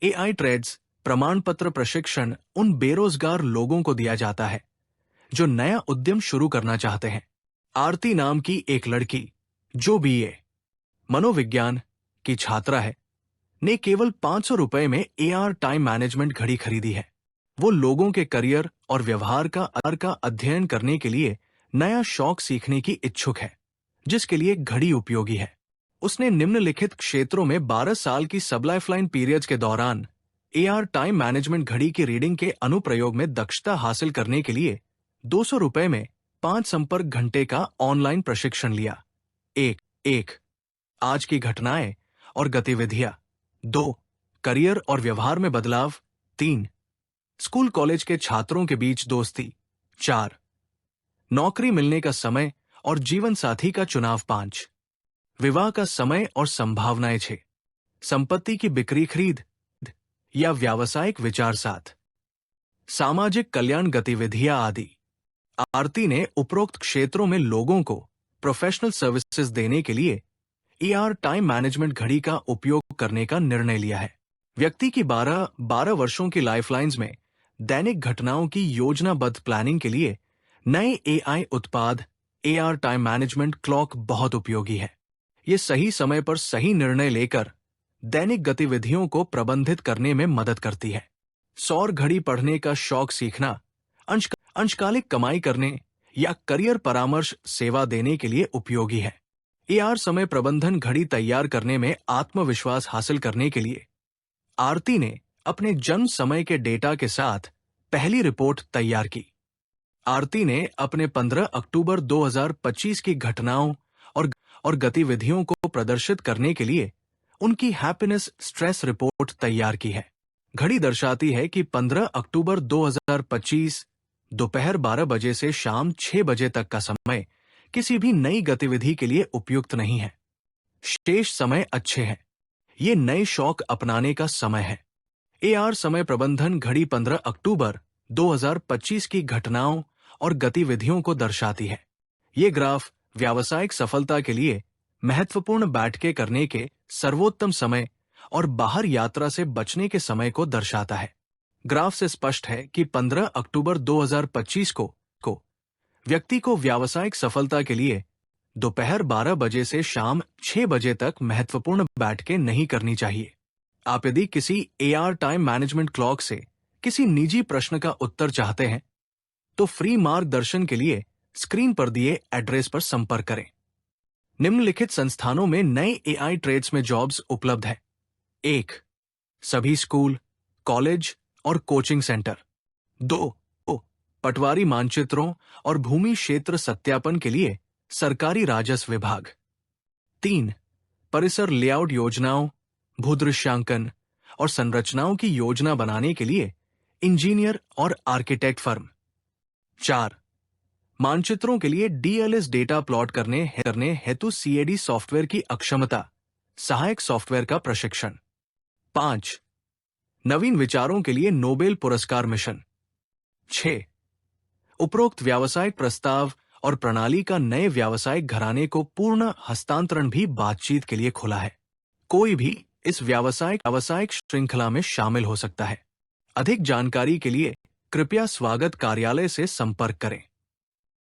AI trades प्रमाण पत्र प्रशिक्षण उन बेरोजगार लोगों को दिया जाता है जो नया उद्यम शुरू करना चाहते हैं। आरती नाम की एक लड़की जो बीए मनोविज्ञान की छात्रा है ने केवल 500 रुपए में एआर टाइम मैनेजमेंट घड़ी खरीदी है। वो लोगों के करियर और व्यवहार का अध्ययन करने के लिए नया शौक सीखने की इच्छुक है जिसके लिए घड़ी उपयोगी है। उसने निम्नलिखित क्षेत्रों में 12 साल की सब लाइफलाइन पीरियड्स के दौरान एआर टाइम मैनेजमेंट घड़ी की रीडिंग के अनुप्रयोग में दक्षता हासिल करने के लिए 200 रुपए में 5 संपर्क घंटे का ऑनलाइन प्रशिक्षण लिया। एक आज की घटनाएं और गतिविधियां। 2 करियर और व्यवहार में बदलाव। 3 स्कूल कॉलेज के छात्रों के बीच दोस्ती। 4 नौकरी मिलने का समय और जीवन साथी का चुनाव। 5 विवाह का समय और संभावनाएं। 6 संपत्ति की बिक्री खरीद या व्यावसायिक विचार। 7 सामाजिक कल्याण गतिविधियां आदि। आरती ने उपरोक्त क्षेत्रों में लोगों को प्रोफेशनल सर्विसेज देने के लिए एआर टाइम मैनेजमेंट घड़ी का उपयोग करने का निर्णय लिया है। व्यक्ति की 12 वर्षों की लाइफलाइंस में दैनिक घटनाओं की योजनाबद्ध प्लानिंग के लिए नए एआई उत्पाद एआर टाइम मैनेजमेंट क्लॉक बहुत उपयोगी है। ये सही समय पर सही निर्णय लेकर दैनिक गतिविधियों को प्रबंधित करने में मदद करती है। सौर घड़ी पढ़ने का शौक सीखना, अंशकालिक कमाई करने या करियर परामर्श सेवा देने के लिए उपयोगी है। एआर समय प्रबंधन घड़ी तैयार करने में आत्मविश्वास हासिल करने के लिए आरती ने अपने जन्म समय के डेटा के साथ पहली रिपोर्ट तैयार की। आरती ने अपने 15 अक्टूबर 2025 की घटनाओं और गतिविधियों को प्रदर्शित करने के लिए उनकी हैप्पीनेस स्ट्रेस रिपोर्ट तैयार की है। घड़ी दर्शाती है कि 15 अक्टूबर 2025 दोपहर 12 बजे से शाम 6 बजे तक का समय किसी भी नई गतिविधि के लिए उपयुक्त नहीं है। शेष समय अच्छे हैं। ये नए शौक अपनाने का समय है। एआर समय प्रबंधन घड़ी 15 अक्टूबर 2025 की घटनाओं और गतिविधियों को दर्शाती है। ये ग्राफ व्यावसायिक सफलता के लिए महत्वपूर्ण बैठकें करने के सर्वोत्तम समय और बाहर यात्रा से बचने के समय को दर्शाता है। ग्राफ से स्पष्ट है कि 15 अक्टूबर 2025 को व्यक्ति को व्यावसायिक सफलता के लिए दोपहर 12 बजे से शाम 6 बजे तक महत्वपूर्ण बैठकें नहीं करनी चाहिए। आप यदि किसी एआर टाइम मैनेजमेंट क्लॉक से किसी निजी प्रश्न का उत्तर चाहते हैं तो फ्री मार्गदर्शन के लिए स्क्रीन पर दिए एड्रेस पर संपर्क करें। निम्नलिखित संस्थानों में नए एआई ट्रेड्स में जॉब्स उपलब्ध है। 1 सभी स्कूल, कॉलेज और कोचिंग सेंटर। 2 पटवारी मानचित्रों और भूमि क्षेत्र सत्यापन के लिए सरकारी राजस्व विभाग। 3 परिसर लेआउट योजनाओं, भूदृश्यांकन और संरचनाओं की योजना बनाने के लिए इंजीनियर और आर्किटेक्ट फर्म। 4 मानचित्रों के लिए डीएलएस डेटा प्लॉट करने हेतु सीएडी सॉफ्टवेयर की अक्षमता सहायक सॉफ्टवेयर का प्रशिक्षण। 5 नवीन विचारों के लिए नोबेल पुरस्कार मिशन। 6 उपरोक्त व्यावसायिक प्रस्ताव और प्रणाली का नए व्यावसायिक घराने को पूर्ण हस्तांतरण भी बातचीत के लिए खुला है। कोई भी इस व्यावसायिक श्रृंखला में शामिल हो सकता है। अधिक जानकारी के लिए कृपया स्वागत कार्यालय से संपर्क करें।